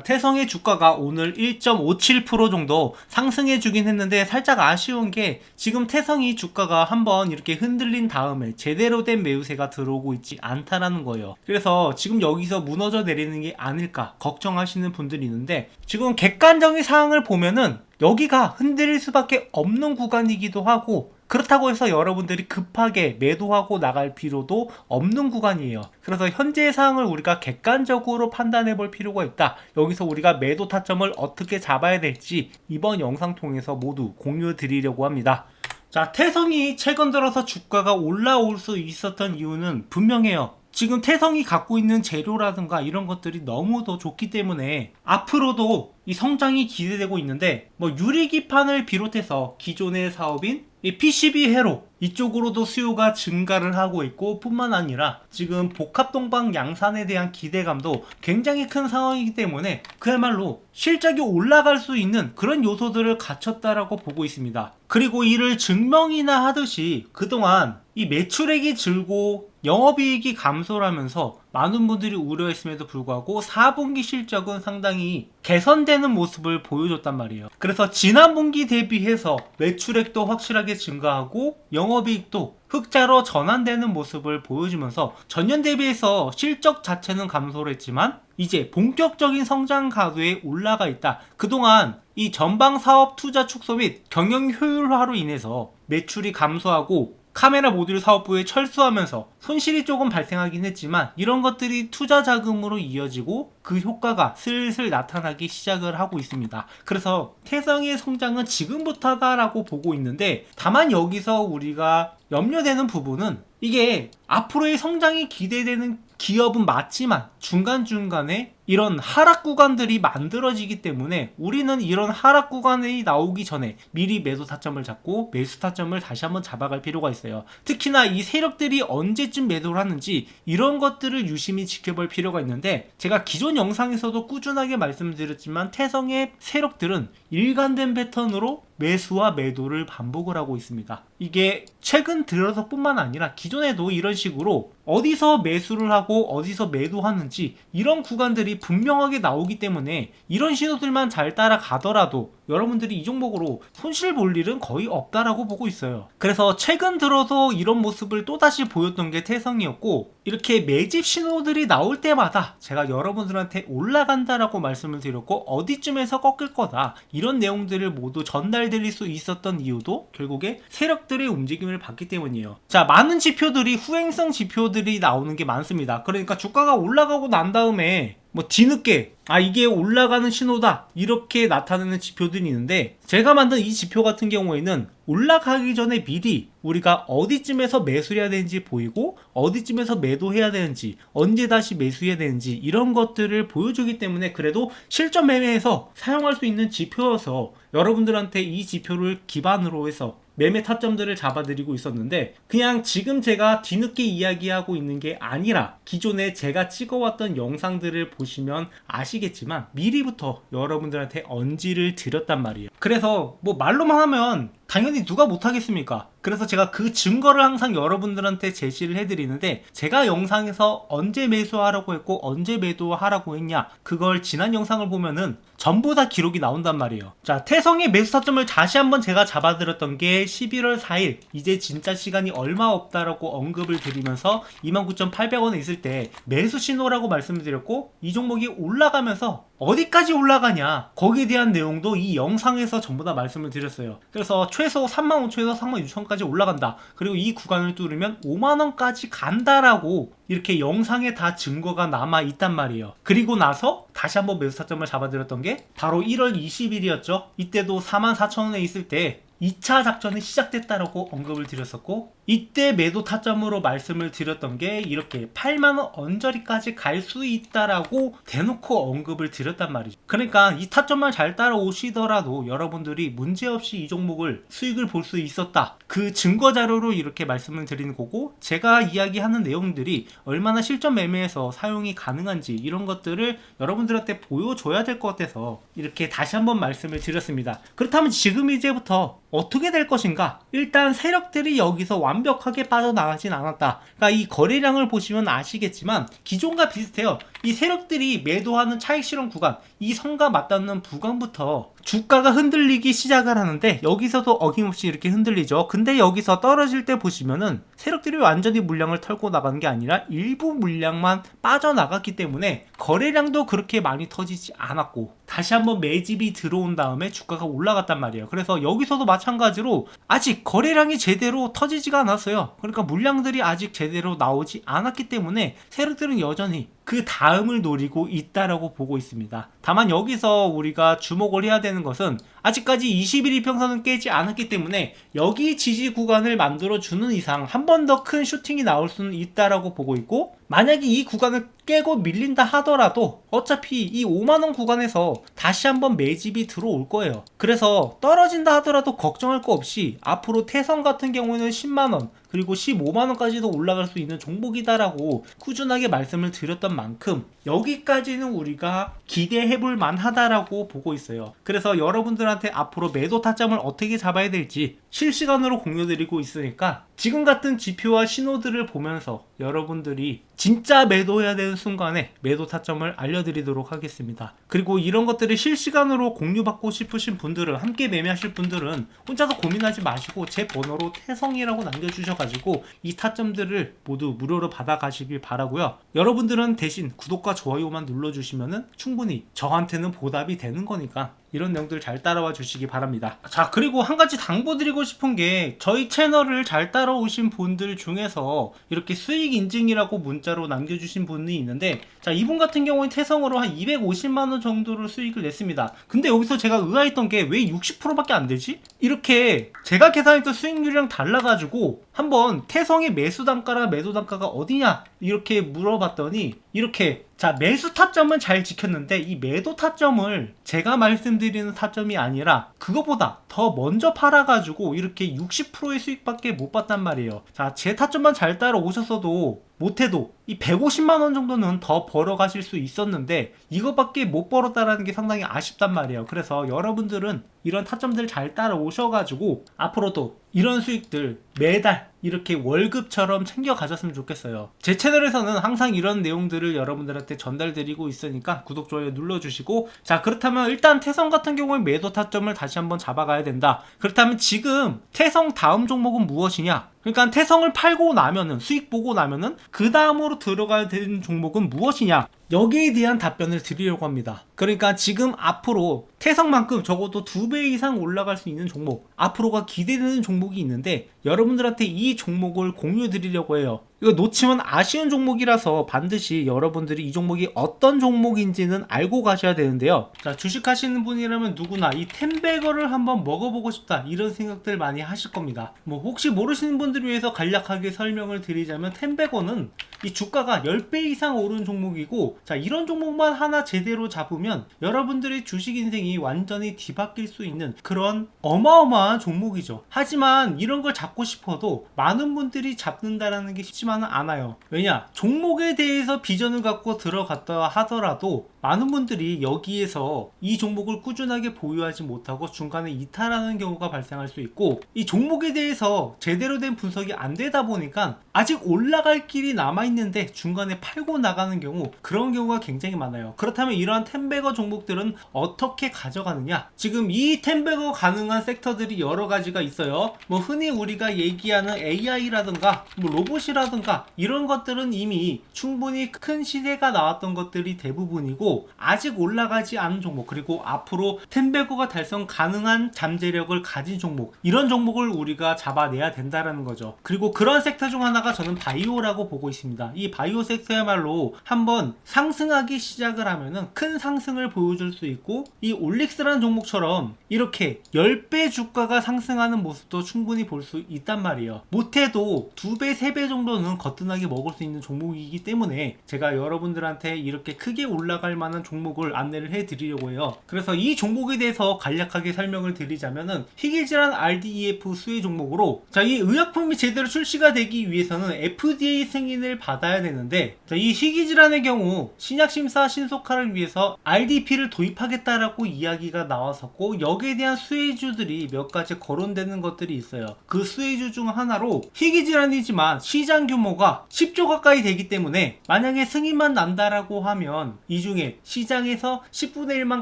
태성의 주가가 오늘 1.57% 정도 상승해 주긴 했는데 살짝 아쉬운 게 지금 태성이 주가가 한번 이렇게 흔들린 다음에 제대로 된 매우세가 들어오고 있지 않다라는 거예요. 그래서 지금 여기서 무너져 내리는 게 아닐까 걱정하시는 분들이 있는데, 지금 객관적인 상황을 보면은 여기가 흔들릴 수밖에 없는 구간이기도 하고, 그렇다고 해서 여러분들이 급하게 매도하고 나갈 필요도 없는 구간이에요. 그래서 현재의 상황을 우리가 객관적으로 판단해 볼 필요가 있다. 여기서 우리가 매도 타점을 어떻게 잡아야 될지 이번 영상 통해서 모두 공유 드리려고 합니다. 자, 태성이 최근 들어서 주가가 올라올 수 있었던 이유는 분명해요. 지금 태성이 갖고 있는 재료라든가 이런 것들이 너무도 좋기 때문에 앞으로도 이 성장이 기대되고 있는데, 유리기판을 비롯해서 기존의 사업인 이 PCB 회로 이쪽으로도 수요가 증가를 하고 있고, 뿐만 아니라 지금 복합동방 양산에 대한 기대감도 굉장히 큰 상황이기 때문에 그야말로 실적이 올라갈 수 있는 그런 요소들을 갖췄다라고 보고 있습니다. 그리고 이를 증명이나 하듯이 그동안 이 매출액이 줄고 영업이익이 감소하면서 많은 분들이 우려했음에도 불구하고 4분기 실적은 상당히 개선되는 모습을 보여줬단 말이에요. 그래서 지난 분기 대비해서 매출액도 확실하게 증가하고 영업이익도 흑자로 전환되는 모습을 보여주면서 전년 대비해서 실적 자체는 감소를 했지만 이제 본격적인 성장 가도에 올라가 있다. 그동안 이 전방 사업 투자 축소 및 경영 효율화로 인해서 매출이 감소하고 카메라 모듈 사업부에 철수하면서 손실이 조금 발생하긴 했지만, 이런 것들이 투자 자금으로 이어지고 그 효과가 슬슬 나타나기 시작을 하고 있습니다. 그래서 태성의 성장은 지금부터다라고 보고 있는데, 다만 여기서 우리가 염려되는 부분은 이게 앞으로의 성장이 기대되는 기업은 맞지만 중간중간에 이런 하락 구간들이 만들어지기 때문에 우리는 이런 하락 구간이 나오기 전에 미리 매도 타점을 잡고 매수 타점을 다시 한번 잡아갈 필요가 있어요. 특히나 이 세력들이 언제쯤 매도를 하는지 이런 것들을 유심히 지켜볼 필요가 있는데, 제가 기존 영상에서도 꾸준하게 말씀드렸지만 태성의 세력들은 일관된 패턴으로 매수와 매도를 반복을 하고 있습니다. 이게 최근 들어서 뿐만 아니라 기존에도 이런 식으로 어디서 매수를 하고 어디서 매도하는지 이런 구간들이 분명하게 나오기 때문에 이런 신호들만 잘 따라가더라도 여러분들이 이 종목으로 손실 볼 일은 거의 없다라고 보고 있어요. 그래서 최근 들어서 이런 모습을 또다시 보였던 게 태성이었고, 이렇게 매집 신호들이 나올 때마다 제가 여러분들한테 올라간다라고 말씀을 드렸고 어디쯤에서 꺾일 거다 이런 내용들을 모두 전달드릴 수 있었던 이유도 결국에 세력들의 움직임을 봤기 때문이에요. 자, 많은 지표들이 후행성 지표들이 나오는 게 많습니다. 그러니까 주가가 올라가고 난 다음에 뒤늦게 이게 올라가는 신호다 이렇게 나타내는 지표들이 있는데, 제가 만든 이 지표 같은 경우에는 올라가기 전에 미리 우리가 어디쯤에서 매수해야 되는지 보이고 어디쯤에서 매도해야 되는지 언제 다시 매수해야 되는지 이런 것들을 보여주기 때문에 그래도 실전 매매에서 사용할 수 있는 지표여서 여러분들한테 이 지표를 기반으로 해서 매매 타점들을 잡아드리고 있었는데, 그냥 지금 제가 뒤늦게 이야기하고 있는 게 아니라 기존에 제가 찍어왔던 영상들을 보시면 아시겠지만 미리부터 여러분들한테 언지를 드렸단 말이에요. 그래서 말로만 하면 당연히 누가 못하겠습니까? 그래서 제가 그 증거를 항상 여러분들한테 제시를 해드리는데, 제가 영상에서 언제 매수하라고 했고 언제 매도하라고 했냐, 그걸 지난 영상을 보면은 전부 다 기록이 나온단 말이에요. 자, 태성의 매수 타점을 다시 한번 제가 잡아드렸던 게 11월 4일 이제 진짜 시간이 얼마 없다라고 언급을 드리면서 29,800원에 있을 때 매수 신호라고 말씀을 드렸고, 이 종목이 올라가면서 어디까지 올라가냐 거기에 대한 내용도 이 영상에서 전부 다 말씀을 드렸어요. 그래서 최소 35,000에서 36,000까지 올라간다, 그리고 이 구간을 뚫으면 5만원까지 간다라고 이렇게 영상에 다 증거가 남아 있단 말이에요. 그리고 나서 다시 한번 매수 타점을 잡아드렸던 게 바로 1월 20일이었죠. 이때도 44,000원에 있을 때 2차 작전이 시작됐다라고 언급을 드렸었고, 이때 매도 타점으로 말씀을 드렸던 게 이렇게 8만원 언저리까지 갈 수 있다라고 대놓고 언급을 드렸단 말이죠. 그러니까 이 타점만 잘 따라오시더라도 여러분들이 문제없이 이 종목을 수익을 볼 수 있었다, 그 증거 자료로 이렇게 말씀을 드리는 거고, 제가 이야기하는 내용들이 얼마나 실전 매매에서 사용이 가능한지 이런 것들을 여러분들한테 보여줘야 될 것 같아서 이렇게 다시 한번 말씀을 드렸습니다. 그렇다면 지금 이제부터 어떻게 될 것인가? 일단 세력들이 여기서 완벽하게 빠져나가진 않았다. 그러니까 이 거래량을 보시면 아시겠지만 기존과 비슷해요. 이 세력들이 매도하는 차익 실현 구간, 이 선과 맞닿는 구간부터 주가가 흔들리기 시작을 하는데 여기서도 어김없이 이렇게 흔들리죠. 근데 여기서 떨어질 때 보시면은 세력들이 완전히 물량을 털고 나가는 게 아니라 일부 물량만 빠져나갔기 때문에 거래량도 그렇게 많이 터지지 않았고 다시 한번 매집이 들어온 다음에 주가가 올라갔단 말이에요. 그래서 여기서도 마찬가지로 아직 거래량이 제대로 터지지가 않았어요. 그러니까 물량들이 아직 제대로 나오지 않았기 때문에 세력들은 여전히 그 다음을 노리고 있다라고 보고 있습니다. 다만 여기서 우리가 주목을 해야 되는 것은 아직까지 21 이평선은 깨지 않았기 때문에 여기 지지 구간을 만들어 주는 이상 한 번 더 큰 슈팅이 나올 수는 있다라고 보고 있고, 만약에 이 구간을 깨고 밀린다 하더라도 어차피 이 5만원 구간에서 다시 한번 매집이 들어올 거예요. 그래서 떨어진다 하더라도 걱정할 거 없이 앞으로 태성 같은 경우에는 10만원 그리고 15만원까지도 올라갈 수 있는 종목이다라고 꾸준하게 말씀을 드렸던 만큼 여기까지는 우리가 기대해볼 만하다라고 보고 있어요. 그래서 여러분들한테 앞으로 매도 타점을 어떻게 잡아야 될지 실시간으로 공유드리고 있으니까 지금 같은 지표와 신호들을 보면서 여러분들이 진짜 매도해야 되는 순간에 매도 타점을 알려드리도록 하겠습니다. 그리고 이런 것들을 실시간으로 공유받고 싶으신 분들은, 함께 매매하실 분들은 혼자서 고민하지 마시고 제 번호로 태성이라고 남겨주셔가지고 이 타점들을 모두 무료로 받아가시길 바라고요. 여러분들은 대신 구독과 좋아요만 눌러주시면 충분히 저한테는 보답이 되는 거니까 이런 내용들 잘 따라와 주시기 바랍니다. 자, 그리고 한 가지 당부드리고 싶은 게, 저희 채널을 잘 따라오신 분들 중에서 이렇게 수익 인증이라고 문자로 남겨주신 분이 있는데, 자, 이분 같은 경우는 태성으로 한 250만원 정도를 수익을 냈습니다. 근데 여기서 제가 의아했던 게 왜 60%밖에 안 되지? 이렇게 제가 계산했던 수익률이랑 달라가지고 한번 태성의 매수 단가랑 매도 단가가 어디냐 이렇게 물어봤더니, 이렇게 자, 매수 타점은 잘 지켰는데 이 매도 타점을 제가 말씀드리는 타점이 아니라 그거보다 더 먼저 팔아가지고 이렇게 60%의 수익밖에 못 봤단 말이에요. 자, 제 타점만 잘 따라오셨어도 못해도 이 150만원 정도는 더 벌어가실 수 있었는데 이거밖에 못 벌었다라는 게 상당히 아쉽단 말이에요. 그래서 여러분들은 이런 타점들 잘 따라오셔가지고 앞으로도 이런 수익들 매달 이렇게 월급처럼 챙겨 가졌으면 좋겠어요. 제 채널에서는 항상 이런 내용들을 여러분들한테 전달드리고 있으니까 구독, 좋아요 눌러주시고, 자, 그렇다면 일단 태성 같은 경우에 매도 타점을 다시 한번 잡아가야 된다. 그렇다면 지금 태성 다음 종목은 무엇이냐? 그러니까 태성을 팔고 나면은, 수익 보고 나면은 그 다음으로 들어가야 되는 종목은 무엇이냐? 여기에 대한 답변을 드리려고 합니다. 그러니까 지금 앞으로 태성만큼 적어도 2배 이상 올라갈 수 있는 종목, 앞으로가 기대되는 종목이 있는데 여러분들한테 이 종목을 공유 드리려고 해요. 이거 놓치면 아쉬운 종목이라서 반드시 여러분들이 이 종목이 어떤 종목인지는 알고 가셔야 되는데요. 자, 주식하시는 분이라면 누구나 이 텐베거를 한번 먹어보고 싶다 이런 생각들 많이 하실 겁니다. 뭐 혹시 모르시는 분들을 위해서 간략하게 설명을 드리자면, 텐베거는 이 주가가 10배 이상 오른 종목이고, 자, 이런 종목만 하나 제대로 잡으면 여러분들의 주식 인생이 완전히 뒤바뀔 수 있는 그런 어마어마한 종목이죠. 하지만 이런 걸 잡고 싶어도 많은 분들이 잡는다라는 게 쉽지만은 않아요. 왜냐? 종목에 대해서 비전을 갖고 들어갔다 하더라도 많은 분들이 여기에서 이 종목을 꾸준하게 보유하지 못하고 중간에 이탈하는 경우가 발생할 수 있고, 이 종목에 대해서 제대로 된 분석이 안 되다 보니까 아직 올라갈 길이 남아있는데 중간에 팔고 나가는 경우, 그런 경우가 굉장히 많아요. 그렇다면 이러한 텐베거 종목들은 어떻게 가져가느냐? 지금 이 텐베거 가능한 섹터들이 여러 가지가 있어요. 뭐 흔히 우리가 얘기하는 AI라든가 뭐 로봇이라든가 이런 것들은 이미 충분히 큰 시세가 나왔던 것들이 대부분이고, 아직 올라가지 않은 종목, 그리고 앞으로 텐베거가 달성 가능한 잠재력을 가진 종목, 이런 종목을 우리가 잡아내야 된다라는 거죠. 그리고 그런 섹터 중 하나가 저는 바이오라고 보고 있습니다. 이 바이오 섹터야말로 한번 상승하기 시작을 하면은 큰 상승을 보여줄 수 있고, 이 올릭스라는 종목처럼 이렇게 10배 주가가 상승하는 모습도 충분히 볼 수 있단 말이에요. 못해도 2배, 3배 정도는 거뜬하게 먹을 수 있는 종목이기 때문에 제가 여러분들한테 이렇게 크게 올라갈 만한 종목을 안내를 해드리려고 해요. 그래서 이 종목에 대해서 간략하게 설명을 드리자면은, 희귀질환 RDEF 수혜 종목으로, 자, 이 의약품이 제대로 출시가 되기 위해서는 FDA 승인을 받아야 되는데, 자, 이 희귀질환의 경우 전에도 신약심사 신속화를 위해서 RDP를 도입하겠다라고 이야기가 나왔었고, 여기에 대한 수혜주들이 몇 가지 거론되는 것들이 있어요. 그 수혜주 중 하나로 희귀질환이지만 시장 규모가 10조 가까이 되기 때문에 만약에 승인만 난다라고 하면 이 중에 시장에서 10분의 1만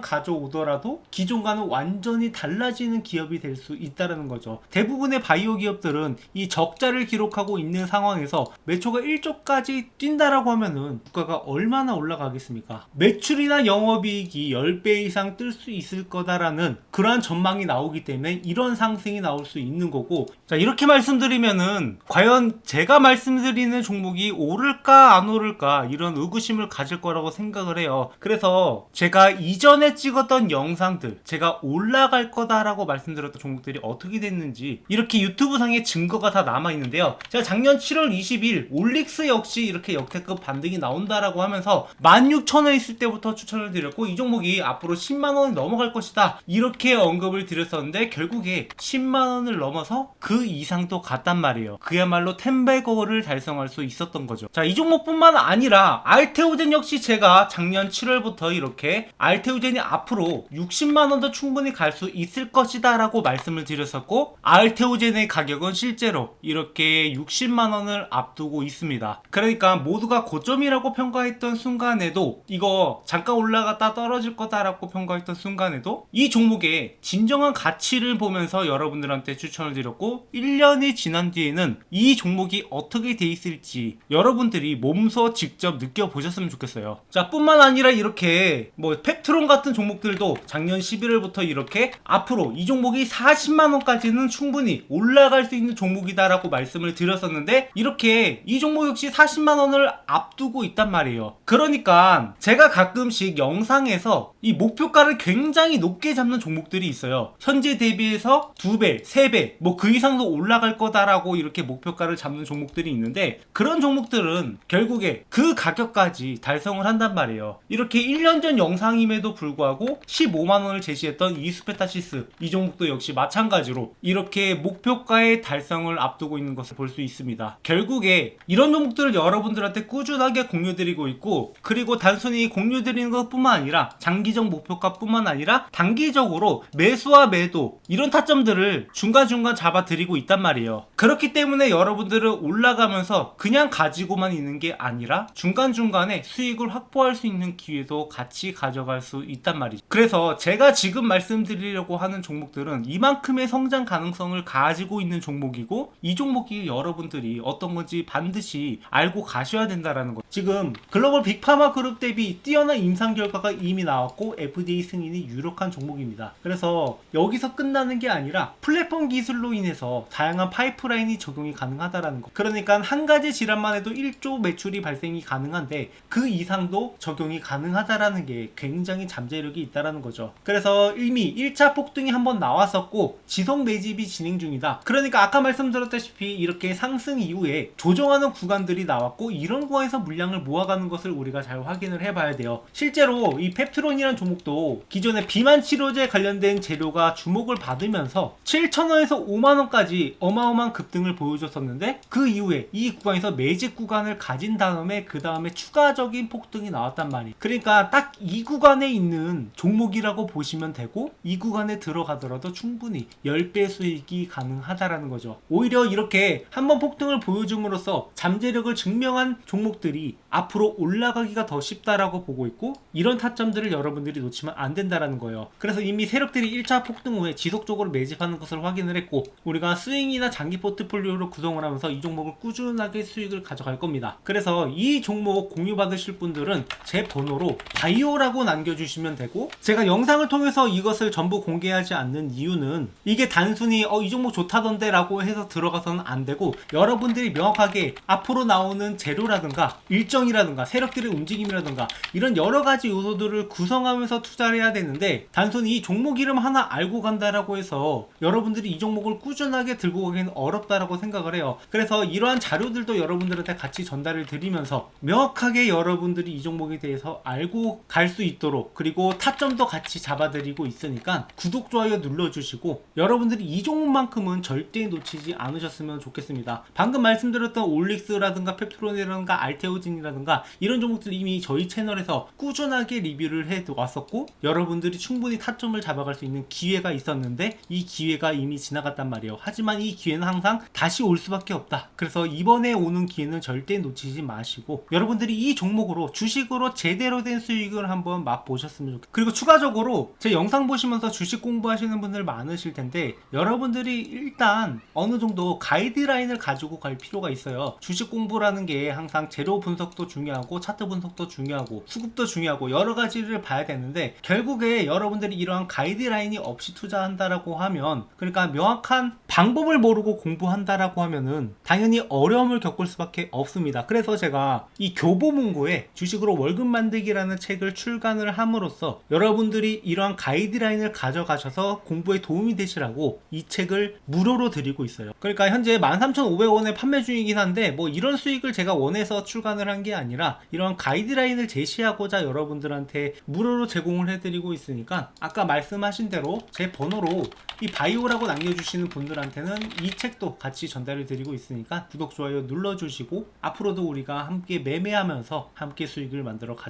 가져오더라도 기존과는 완전히 달라지는 기업이 될 수 있다는 거죠. 대부분의 바이오 기업들은 이 적자를 기록하고 있는 상황에서 매초가 1조까지 뛴다라고 하면은 주가가 얼마나 올라가겠습니까? 매출이나 영업이익이 10배 이상 뜰 수 있을 거다라는 그러한 전망이 나오기 때문에 이런 상승이 나올 수 있는 거고, 자, 이렇게 말씀드리면은 과연 제가 말씀드리는 종목이 오를까 안 오를까 이런 의구심을 가질 거라고 생각을 해요. 그래서 제가 이전에 찍었던 영상들, 제가 올라갈 거다라고 말씀드렸던 종목들이 어떻게 됐는지 이렇게 유튜브 상에 증거가 다 남아 있는데요. 제가 작년 7월 20일 올릭스 역시 이렇게 역대급 반등이 나온다라고 하면서 16,000원 있을 때부터 추천을 드렸고, 이 종목이 앞으로 10만원이 넘어갈 것이다 이렇게 언급을 드렸었는데 결국에 10만원을 넘어서 그 이상도 갔단 말이에요. 그야말로 10배거를 달성할 수 있었던 거죠. 자, 이 종목뿐만 아니라 알테오젠 역시 제가 작년 7월부터 이렇게 알테오젠이 앞으로 60만원도 충분히 갈 수 있을 것이다 라고 말씀을 드렸었고, 알테오젠의 가격은 실제로 이렇게 60만원을 앞두고 있습니다. 그러니까 모두가 고점이라고 평가했던 순간에도, 이거 잠깐 올라갔다 떨어질 거다라고 평가했던 순간에도 이 종목의 진정한 가치를 보면서 여러분들한테 추천을 드렸고, 1년이 지난 뒤에는 이 종목이 어떻게 돼 있을지 여러분들이 몸소 직접 느껴보셨으면 좋겠어요. 자, 뿐만 아니라 이렇게 뭐 펩트론 같은 종목들도 작년 11월부터 이렇게 앞으로 이 종목이 40만원까지는 충분히 올라갈 수 있는 종목이다라고 말씀을 드렸었는데, 이렇게 이 종목 역시 40만원을 앞두고 있단 말이에요. 그러니까 제가 가끔씩 영상에서 이 목표가를 굉장히 높게 잡는 종목들이 있어요. 현재 대비해서 2배, 3배, 뭐 그 이상도 올라갈 거다라고 이렇게 목표가를 잡는 종목들이 있는데, 그런 종목들은 결국에 그 가격까지 달성을 한단 말이에요. 이렇게 1년 전 영상임에도 불구하고 15만원을 제시했던 이스페타시스, 이 종목도 역시 마찬가지로 이렇게 목표가의 달성을 앞두고 있는 것을 볼 수 있습니다. 결국에 이런 종목들을 여러분들한테 꾸준하게 공유드리고 있고, 그리고 단순히 공유드리는 것뿐만 아니라 장기적 목표가 뿐만 아니라 단기적으로 매수와 매도 이런 타점들을 중간중간 잡아드리고 있단 말이에요. 그렇기 때문에 여러분들은 올라가면서 그냥 가지고만 있는 게 아니라 중간중간에 수익을 확보할 수 있는 기회도 같이 가져갈 수 있단 말이죠. 그래서 제가 지금 말씀드리려고 하는 종목들은 이만큼의 성장 가능성을 가지고 있는 종목이고, 이 종목이 여러분들이 어떤 건지 반드시 알고 가셔야 된다라는 거. 지금 글로벌 빅파마 그룹 대비 뛰어난 임상 결과가 이미 나왔고 FDA 승인이 유력한 종목입니다. 그래서 여기서 끝나는 게 아니라 플랫폼 기술로 인해서 다양한 파이프라인이 적용이 가능하다라는 거. 그러니까 한 가지 질환만 해도 1조 매출이 발생이 가능한데 그 이상도 적용이 가능하다라는 게 굉장히 잠재력이 있다라는 거죠. 그래서 이미 1차 폭등이 한번 나왔었고 지속 매집이 진행 중이다. 그러니까 아까 말씀드렸다시피 이렇게 상승 이후에 조정하는 구간들이 나왔고, 이런 구간에서 물량을 모아가는 것을 우리가 잘 확인을 해봐야 돼요. 실제로 이 펩트론이라는 종목도 기존의 비만 치료제 관련된 재료가 주목을 받으면서 7,000원에서 5만원까지 어마어마한 급등을 보여줬었는데, 그 이후에 이 구간에서 매집 구간을 가진 다음에 그 다음에 추가적인 폭등이 나왔단 말이에요. 그러니까 딱 이 구간에 있는 종목이라고 보시면 되고, 이 구간에 들어가더라도 충분히 10배 수익이 가능하다라는 거죠. 오히려 이렇게 한번 폭등을 보여줌으로써 잠재력을 증명한 종목들이 앞으로 올라가기가 더 쉽다라고 보고 있고, 이런 타점들을 여러분들이 놓치면 안 된다라는 거예요. 그래서 이미 세력들이 1차 폭등 후에 지속적으로 매집하는 것을 확인을 했고, 우리가 스윙이나 장기 포트폴리오로 구성을 하면서 이 종목을 꾸준하게 수익을 가져갈 겁니다. 그래서 이 종목 공유 받으실 분들은 제 번호로 바이오라고 남겨주시면 되고, 제가 영상을 통해서 이것을 전부 공개하지 않는 이유는 이게 단순히 이 종목 좋다던데 라고 해서 들어가서는 안 되고, 여러분들이 명확하게 앞으로 나오는 재료라든가 일정이라든가 세력들의 움직임이라든가 이런 여러가지 요소들을 구성하면서 투자를 해야 되는데, 단순히 이 종목 이름 하나 알고 간다라고 해서 여러분들이 이 종목을 꾸준하게 들고 가기는 어렵다라고 생각을 해요. 그래서 이러한 자료들도 여러분들한테 같이 전달을 드리면서 명확하게 여러분들이 이 종목에 대해서 알고 갈 수 있도록, 그리고 타점도 같이 잡아드리고 있으니까 구독, 좋아요 눌러주시고, 여러분들이 이 종목만큼은 절대 놓치지 않으셨으면 좋겠습니다. 방금 말씀드렸던 올릭스라든가 펩트론이라든가 알테오진이라든가 이런 종목 종목들 이미 저희 채널에서 꾸준하게 리뷰를 해 왔었고 여러분들이 충분히 타점을 잡아갈 수 있는 기회가 있었는데 이 기회가 이미 지나갔단 말이에요. 하지만 이 기회는 항상 다시 올 수밖에 없다. 그래서 이번에 오는 기회는 절대 놓치지 마시고 여러분들이 이 종목으로 주식으로 제대로 된 수익을 한번 맛보셨으면 좋겠어요. 그리고 추가적으로 제 영상 보시면서 주식 공부하시는 분들 많으실 텐데 여러분들이 일단 어느 정도 가이드라인을 가지고 갈 필요가 있어요. 주식 공부라는 게 항상 재료 분석도 중요하고 차트 분석도 중요하고 수급도 중요하고 여러 가지를 봐야 되는데 결국에 여러분들이 이러한 가이드라인이 없이 투자한다라고 하면 그러니까 명확한 방법을 모르고 공부한다라고 하면은 당연히 어려움을 겪을 수밖에 없습니다. 그래서 제가 이 교보문고에 주식으로 월급 만들기라는 책을 출간을 함으로써 여러분들이 이러한 가이드라인을 가져가셔서 공부에 도움이 되시라고 이 책을 무료로 드리고 있어요. 그러니까 현재 13,500원에 판매 중이긴 한데 뭐 이런 수익을 제가 원해서 출간을 한 게 아니라 이런 가이드라인을 제시하고자 여러분들한테 무료로 제공을 해드리고 있으니까 아까 말씀하신 대로 제 번호로 이 바이오라고 남겨주시는 분들한테는 이 책도 같이 전달을 드리고 있으니까 구독, 좋아요 눌러주시고 앞으로도 우리가 함께 매매하면서 함께 수익을 만들어 가자고